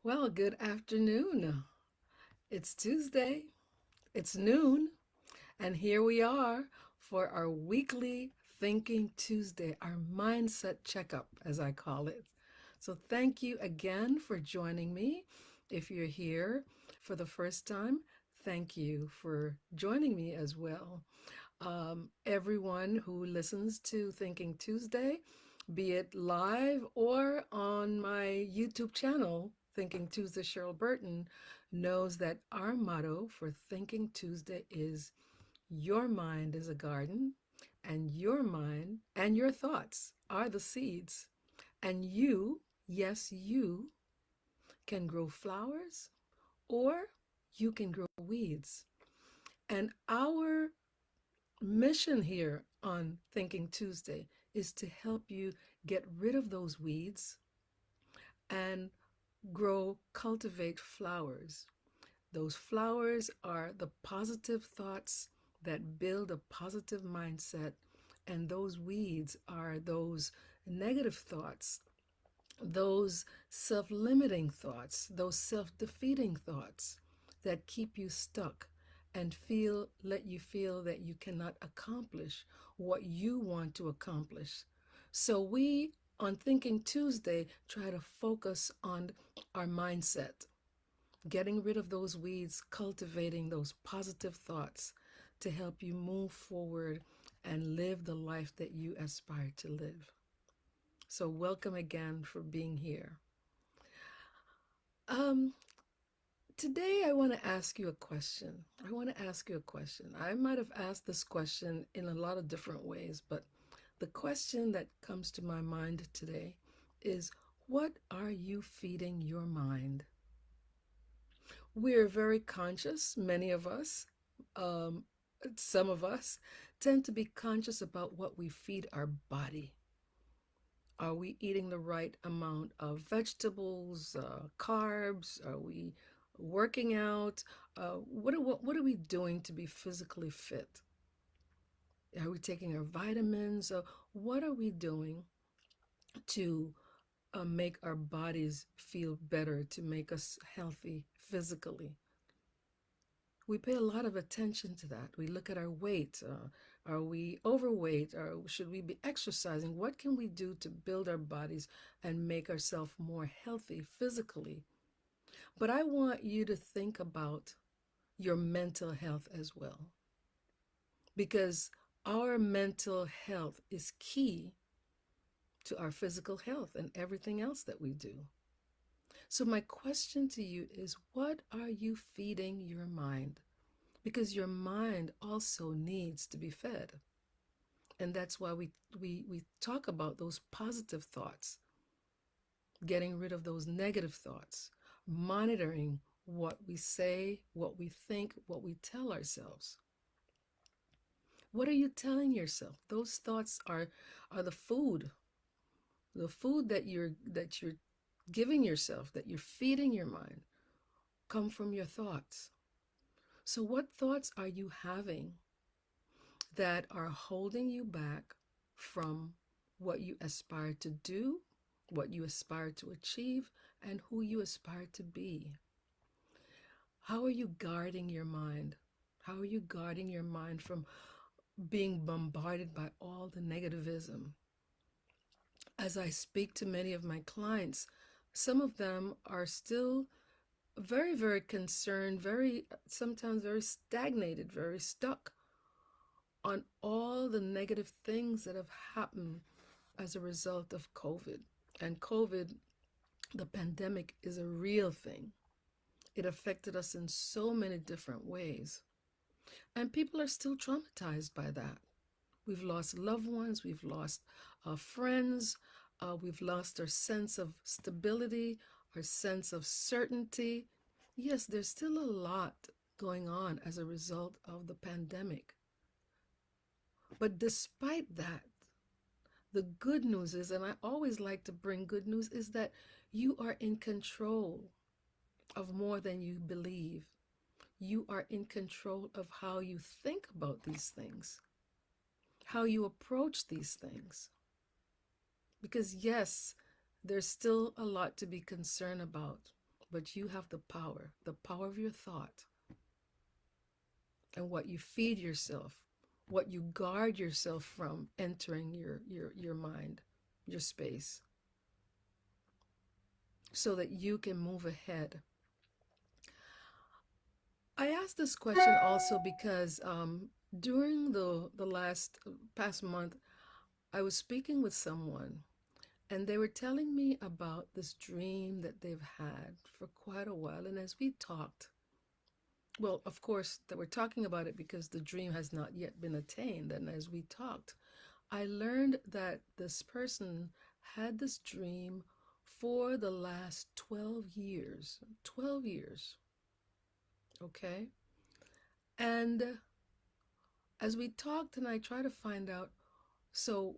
Well, good afternoon. It's Tuesday, it's noon, and here we are for our weekly Thinking Tuesday, our mindset checkup, as I call it. So, thank you again for joining me. If you're here for the first time, thank you for joining me as well. Everyone who listens to Thinking Tuesday, be it live or on my YouTube channel, Thinking Tuesday Cheryl Burton, knows that our motto for Thinking Tuesday is your mind is a garden, and your mind and your thoughts are the seeds. And you, yes, you can grow flowers or you can grow weeds. And our mission here on Thinking Tuesday is to help you get rid of those weeds and cultivate flowers. Those flowers are the positive thoughts that build a positive mindset, and those weeds are those negative thoughts, those self limiting thoughts, those self defeating thoughts that keep you stuck and let you feel that you cannot accomplish what you want to accomplish. So, we on Thinking Tuesday try to focus on our mindset, getting rid of those weeds, cultivating those positive thoughts to help you move forward and live the life that you aspire to live. So, welcome again for being here. Um, Today, I want to ask you a question. I want to ask you a question. I might have asked this question in a lot of different ways, but the question that comes to my mind today is, what are you feeding your mind? We're very conscious, many of us, um, some of us tend to be conscious about what we feed our body. Are we eating the right amount of vegetables, carbs? Are we working out? What are we doing to be physically fit? Are we taking our vitamins? What are we doing to make our bodies feel better, to make us healthy physically? We pay a lot of attention to that. We look at our weight. Are we overweight? Or should we be exercising? What can we do to build our bodies and make ourselves more healthy physically? But I want you to think about your mental health as well, because our mental health is key to our physical health and everything else that we do. So, my question to you is, what are you feeding your mind? Because your mind also needs to be fed. And that's why we talk about those positive thoughts, getting rid of those negative thoughts, monitoring what we say, what we think, what we tell ourselves. What are you telling yourself? Those thoughts are the food that you're giving yourself, that you're feeding your mind, come from your thoughts. So what thoughts are you having that are holding you back from what you aspire to do, what you aspire to achieve, and who you aspire to be? How are you guarding your mind? How are you guarding your mind from being bombarded by all the negativism? As I speak to many of my clients, some of them are still very, very concerned, sometimes very stagnated, very stuck on all the negative things that have happened as a result of COVID. And COVID, the pandemic, is a real thing. It affected us in so many different ways. And people are still traumatized by that. We've lost loved ones, we've lost friends, we've lost our sense of stability, our sense of certainty. Yes, there's still a lot going on as a result of the pandemic. But despite that, the good news is, and I always like to bring good news, is that you are in control of more than you believe. You are in control of how you think about these things, how you approach these things. Because, yes, there's still a lot to be concerned about. but you have the power of your thought, and what you feed yourself, what you guard yourself from entering your mind, your space, so that you can move ahead. I asked this question also because during the past month, I was speaking with someone, and they were telling me about this dream that they've had for quite a while. And as we talked, well, of course, they were talking about it because the dream has not yet been attained. And as we talked, I learned that this person had this dream for the last 12 years. 12 years. Okay. And as we talked, and I tried to find out, so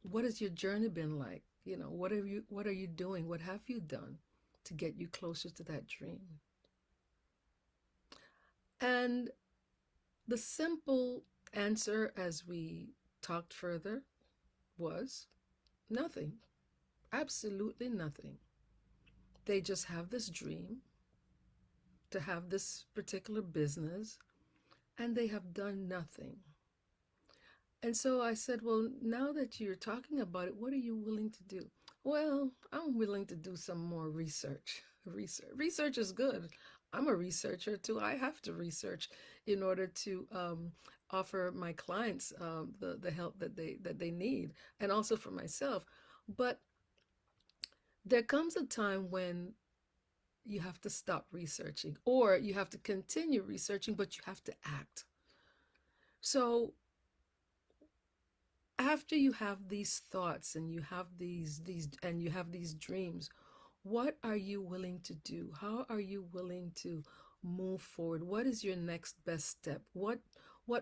what has your journey been like? What are you doing? What have you done to get you closer to that dream? And the simple answer as we talked further was nothing. Absolutely nothing. They just have this dream to have this particular business, and they have done nothing. And so I said, well, now that you're talking about it, what are you willing to do? Well, I'm willing to do some more research. Research is good. I'm a researcher too. I have to research in order to offer my clients the help that they need, and also for myself. But there comes a time when you have to stop researching, or you have to continue researching, but you have to act. So after you have these thoughts, and you have these dreams, what are you willing to do? How are you willing to move forward? What is your next best step? What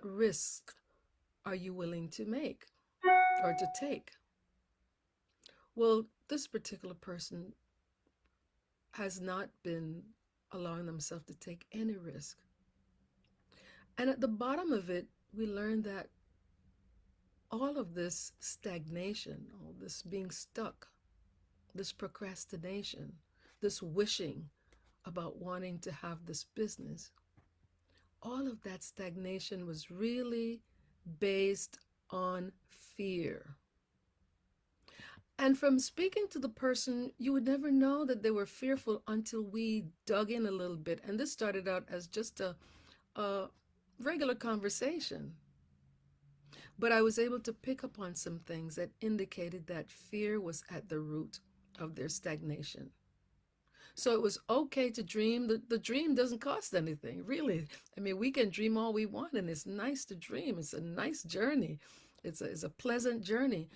risk are you willing to make or to take? Well, this particular person has not been allowing themselves to take any risk. And at the bottom of it, we learned that all of this stagnation, all this being stuck, this procrastination, this wishing about wanting to have this business, all of that stagnation was really based on fear. And from speaking to the person, you would never know that they were fearful until we dug in a little bit. And this started out as just a regular conversation. But I was able to pick up on some things that indicated that fear was at the root of their stagnation. So it was okay to dream. The dream doesn't cost anything, really. I mean, we can dream all we want, and it's nice to dream. It's a nice journey. It's a pleasant journey.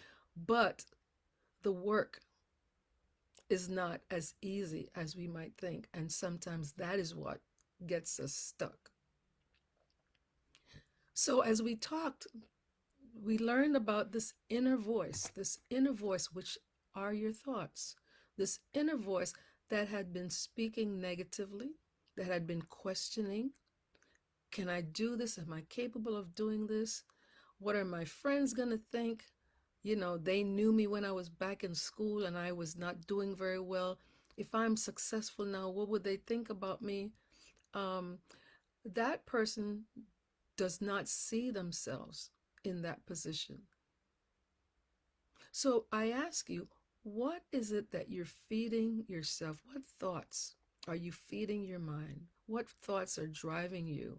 But the work is not as easy as we might think. And sometimes that is what gets us stuck. So as we talked, we learned about this inner voice, which are your thoughts, this inner voice that had been speaking negatively, that had been questioning, can I do this? Am I capable of doing this? What are my friends going to think? They knew me when I was back in school and I was not doing very well. If I'm successful now, what would they think about me? That person does not see themselves in that position. So I ask you, what is it that you're feeding yourself? What thoughts are you feeding your mind? What thoughts are driving you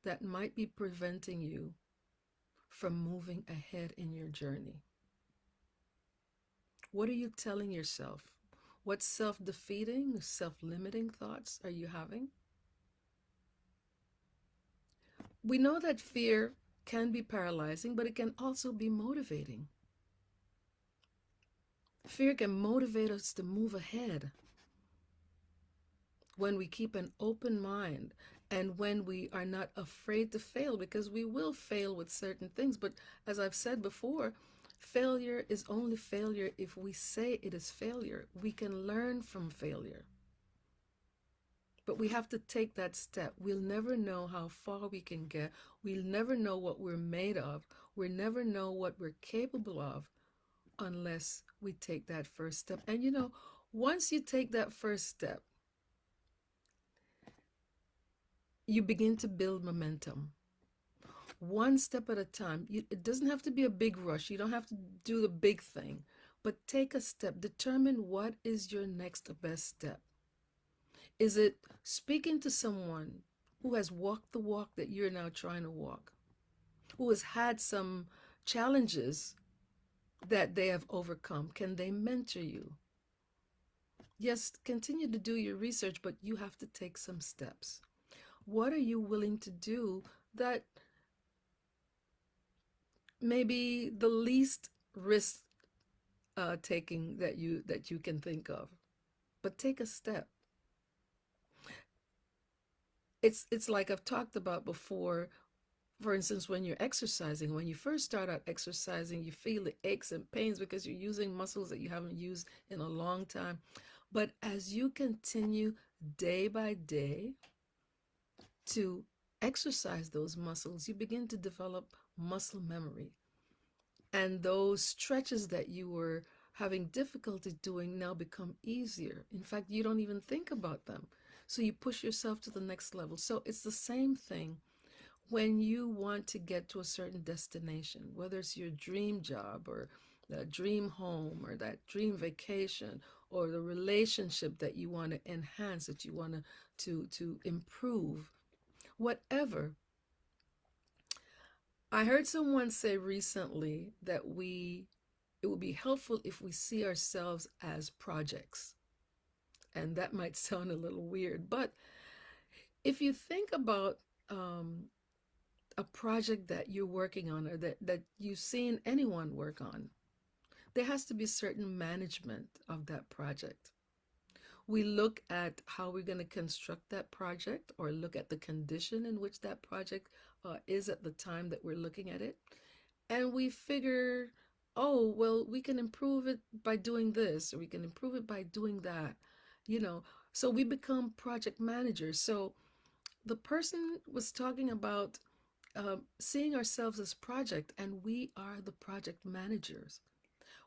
that might be preventing you from moving ahead in your journey? What are you telling yourself? What self-defeating, self-limiting thoughts are you having? We know that fear can be paralyzing, but it can also be motivating. Fear can motivate us to move ahead when we keep an open mind and when we are not afraid to fail, because we will fail with certain things. But as I've said before, failure is only failure if we say it is failure. We can learn from failure. But we have to take that step. We'll never know how far we can get. We'll never know what we're made of. We'll never know what we're capable of unless we take that first step. And once you take that first step, you begin to build momentum. One step at a time. It doesn't have to be a big rush. You don't have to do the big thing, but take a step. Determine what is your next best step. Is it speaking to someone who has walked the walk that you're now trying to walk, who has had some challenges that they have overcome? Can they mentor you? Yes, continue to do your research, but you have to take some steps. What are you willing to do that maybe the least risk taking that you can think of? But take a step. It's like I've talked about before. For instance, when you're exercising, when you first start out exercising, you feel the aches and pains because you're using muscles that you haven't used in a long time. But as you continue day by day to exercise those muscles, you begin to develop muscle memory. And those stretches that you were having difficulty doing now become easier. In fact, you don't even think about them. So you push yourself to the next level. So it's the same thing when you want to get to a certain destination, whether it's your dream job or that dream home or that dream vacation or the relationship that you want to enhance, that you want to improve, whatever. I heard someone say recently that it would be helpful if we see ourselves as projects. And that might sound a little weird, but if you think about a project that you're working on or that you've seen anyone work on, there has to be certain management of that project. We look at how we're going to construct that project or look at the condition in which that project is at the time that we're looking at it. And we figure, oh, well, we can improve it by doing this, or we can improve it by doing that, you know. So we become project managers. So the person was talking about seeing ourselves as project, and we are the project managers.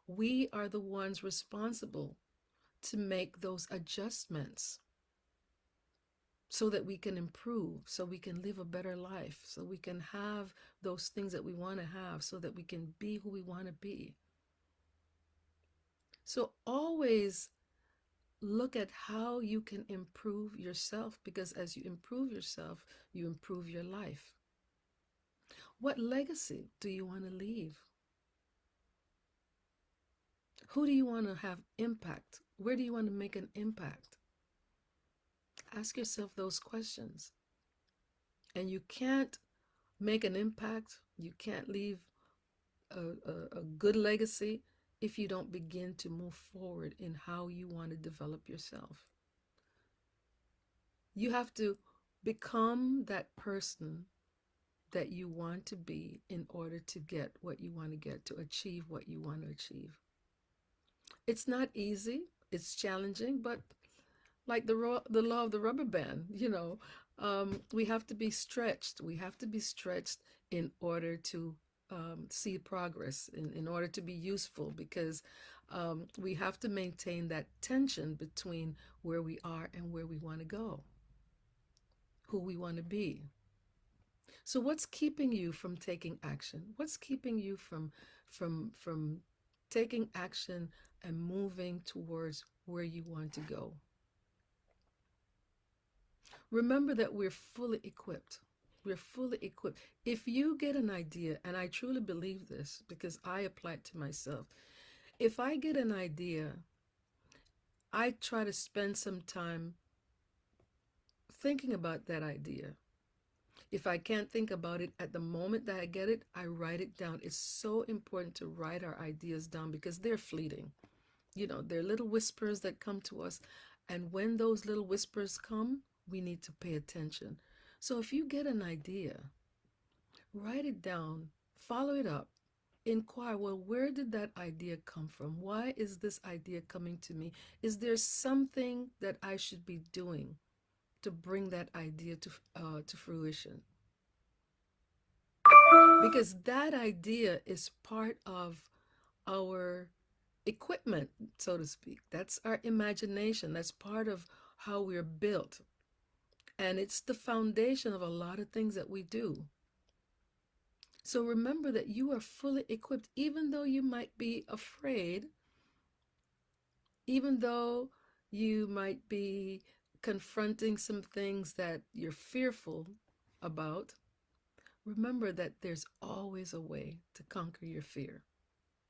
We are the ones responsible to make those adjustments so that we can improve, so we can live a better life, so we can have those things that we want to have, so that we can be who we want to be. So always look at how you can improve yourself, because as you improve yourself, you improve your life. What legacy do you want to leave? Who do you want to have impact? Where do you want to make an impact? Ask yourself those questions. And you can't make an impact, you can't leave a good legacy if you don't begin to move forward in how you want to develop yourself. You have to become that person that you want to be in order to get what you want to get, to achieve what you want to achieve. It's not easy, it's challenging, but like the law of the rubber band, we have to be stretched. We have to be stretched in order to see progress, in order to be useful, because we have to maintain that tension between where we are and where we want to go, who we want to be. So what's keeping you from taking action? What's keeping you from taking action and moving towards where you want to go? Remember that we're fully equipped. We're fully equipped. If you get an idea, and I truly believe this because I apply it to myself, if I get an idea, I try to spend some time thinking about that idea. If I can't think about it at the moment that I get it, I write it down. It's so important to write our ideas down because they're fleeting. They're little whispers that come to us. And when those little whispers come, we need to pay attention. So if you get an idea, write it down, follow it up, inquire, well, where did that idea come from? Why is this idea coming to me? Is there something that I should be doing to bring that idea to fruition? Because that idea is part of our equipment, so to speak. That's our imagination. That's part of how we're built. And it's the foundation of a lot of things that we do. So remember that you are fully equipped, even though you might be afraid, even though you might be confronting some things that you're fearful about. Remember that there's always a way to conquer your fear.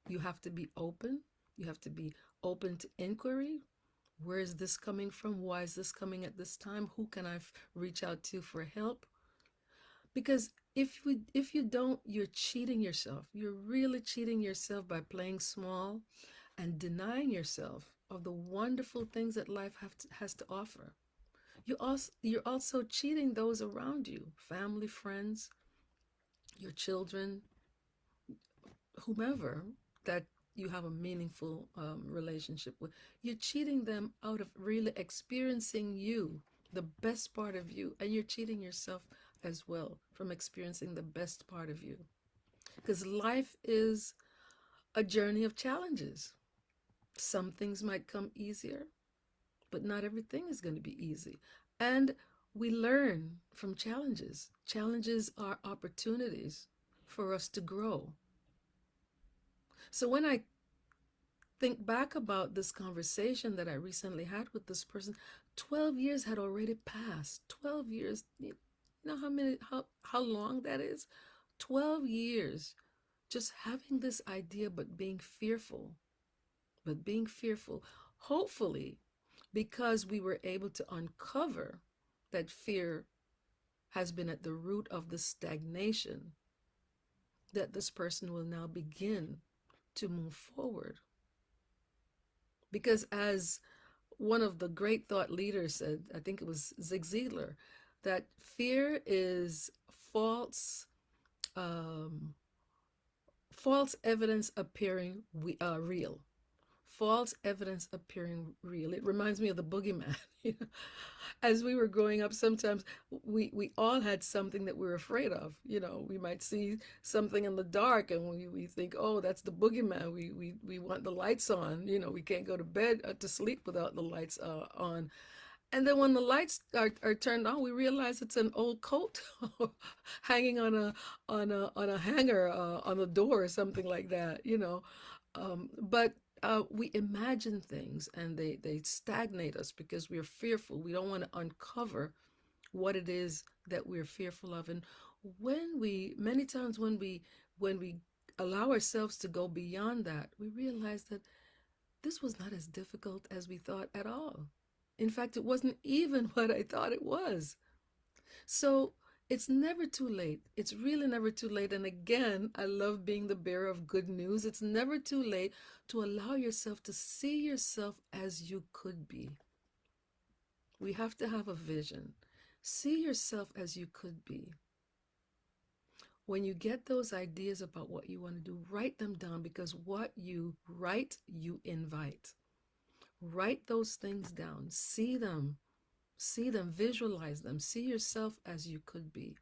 You have to be open. You have to be open to inquiry. Where is this coming from? Why is this coming at this time? Who can I reach out to for help? Because if you don't, you're cheating yourself. You're really cheating yourself by playing small and denying yourself of the wonderful things that life has to offer. You're also cheating those around you, family, friends, your children, whomever that you have a meaningful relationship with. You're cheating them out of really experiencing you, the best part of you, and you're cheating yourself as well from experiencing the best part of you. Because life is a journey of challenges. Some things might come easier, but not everything is going to be easy. And we learn from challenges. Challenges are opportunities for us to grow. So when I think back about this conversation that I recently had with this person, 12 years had already passed. 12 years, you know how long that is? 12 years just having this idea but being fearful. But being fearful, hopefully, because we were able to uncover that fear has been at the root of the stagnation, that this person will now begin to move forward. Because as one of the great thought leaders said, I think it was Zig Ziglar, that fear is false, um, false evidence appearing real. False evidence appearing real. It reminds me of the boogeyman. You know? As we were growing up, sometimes we all had something that we were afraid of. You know, we might see something in the dark and we think, oh, that's the boogeyman. We want the lights on. You know, we can't go to bed to sleep without the lights on. And then when the lights are turned on, we realize it's an old coat hanging on a hanger on the door or something like that, you know. But we imagine things and they stagnate us because we're fearful. We don't want to uncover what it is that we're fearful of. And many times when we allow ourselves to go beyond that, we realize that this was not as difficult as we thought at all. In fact, it wasn't even what I thought it was. So it's never too late. It's really never too late. And again, I love being the bearer of good news. It's never too late to allow yourself to see yourself as you could be. We have to have a vision. See yourself as you could be. When you get those ideas about what you want to do, write them down, because what you write, you invite. Write those things down. See them, visualize them, see yourself as you could be.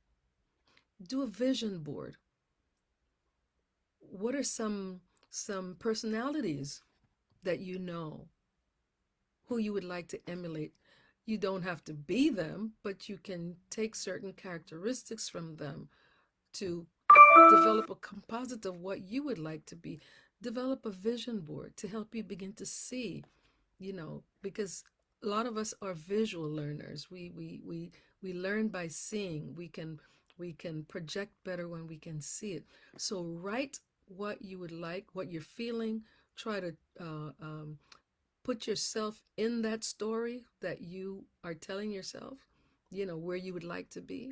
Do a vision board. What are some personalities that you know who you would like to emulate? You don't have to be them, but you can take certain characteristics from them to develop a composite of what you would like to be. Develop a vision board to help you begin to see, because a lot of us are visual learners. We learn by seeing. We can project better when we can see it. So write what you would like, what you're feeling. Try to put yourself in that story that you are telling yourself, where you would like to be.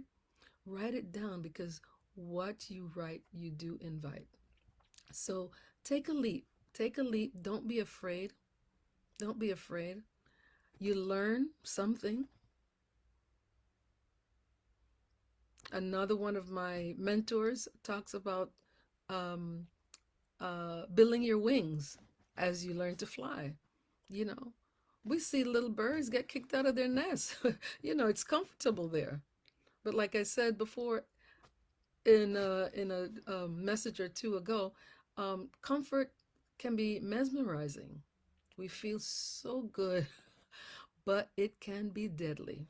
Write it down, because what you write, you do invite. So take a leap. Take a leap. Don't be afraid. Don't be afraid. You learn something. Another one of my mentors talks about building your wings as you learn to fly. You know, we see little birds get kicked out of their nest. It's comfortable there. But like I said before, in a message or two ago, comfort can be mesmerizing. We feel so good, but it can be deadly.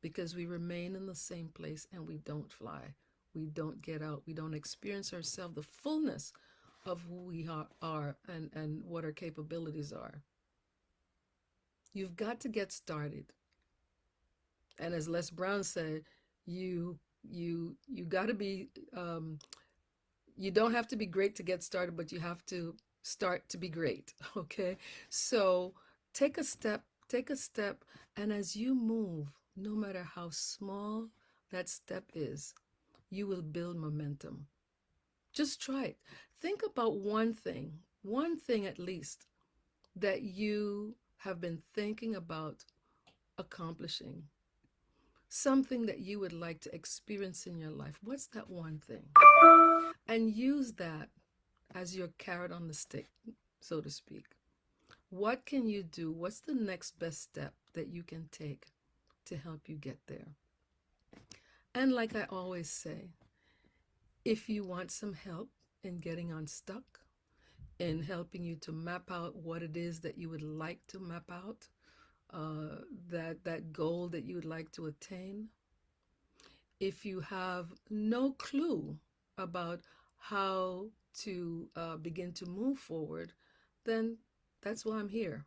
because we remain in the same place and we don't fly. We don't get out. We don't experience ourselves, the fullness of who we are and what our capabilities are. You've got to get started. And as Les Brown said, you got to be you don't have to be great to get started, but you have to start to be great. Okay, so take a step, and as you move, no matter how small that step is, you will build momentum. Just try it. Think about one thing at least, that you have been thinking about accomplishing, something that you would like to experience in your life. What's that one thing? And use that as your carrot on the stick, so to speak. What can you do? What's the next best step that you can take to help you get there? And like I always say, if you want some help in getting unstuck, in helping you to map out what it is that you would like to map out, that goal that you would like to attain, if you have no clue about how to begin to move forward, then that's why I'm here.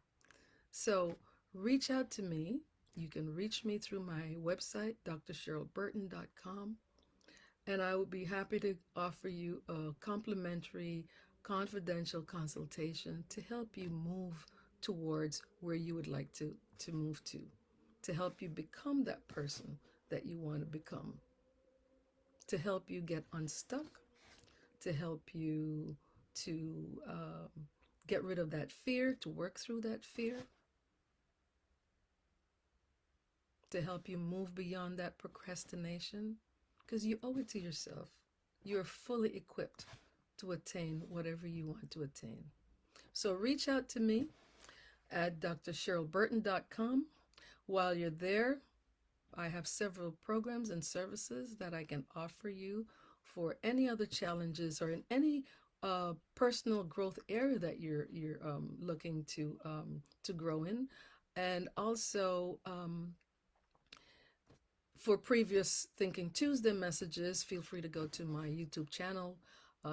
So reach out to me. You can reach me through my website, drcherylburton.com, and I would be happy to offer you a complimentary, confidential consultation to help you move towards where you would like to move to help you become that person that you want to become, to help you get unstuck, to help you to get rid of that fear, to work through that fear, to help you move beyond that procrastination, because you owe it to yourself. You're fully equipped to attain whatever you want to attain. So reach out to me at drcherylburton.com. While you're there, I have several programs and services that I can offer you for any other challenges or in any personal growth area that you're looking to grow in, and also for previous Thinking Tuesday messages, feel free to go to my YouTube channel,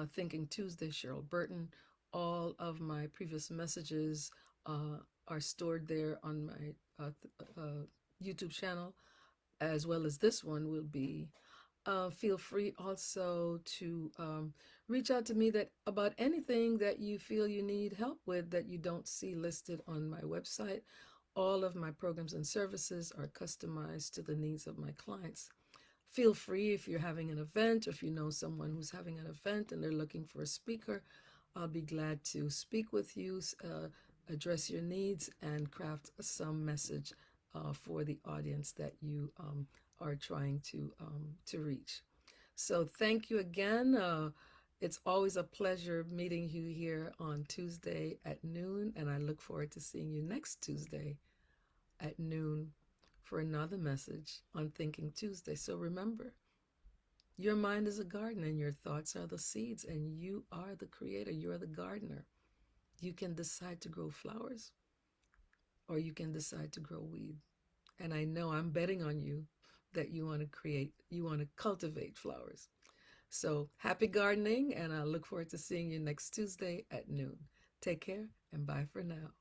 Thinking Tuesday Cheryl Burton. All of my previous messages are stored there on my YouTube channel, as well as this one will be. Feel free also to reach out to me about anything that you feel you need help with that you don't see listed on my website. All of my programs and services are customized to the needs of my clients. Feel free, if you're having an event or if you know someone who's having an event and they're looking for a speaker, I'll be glad to speak with you, address your needs, and craft some message for the audience that you are trying to reach. So thank you again. It's always a pleasure meeting you here on Tuesday at noon, and I look forward to seeing you next Tuesday at noon for another message on Thinking Tuesday. So remember, your mind is a garden and your thoughts are the seeds, and you are the creator. You are the gardener. You can decide to grow flowers or you can decide to grow weed. And I know I'm betting on you that you want to cultivate flowers. So happy gardening, and I look forward to seeing you next Tuesday at noon. Take care and bye for now.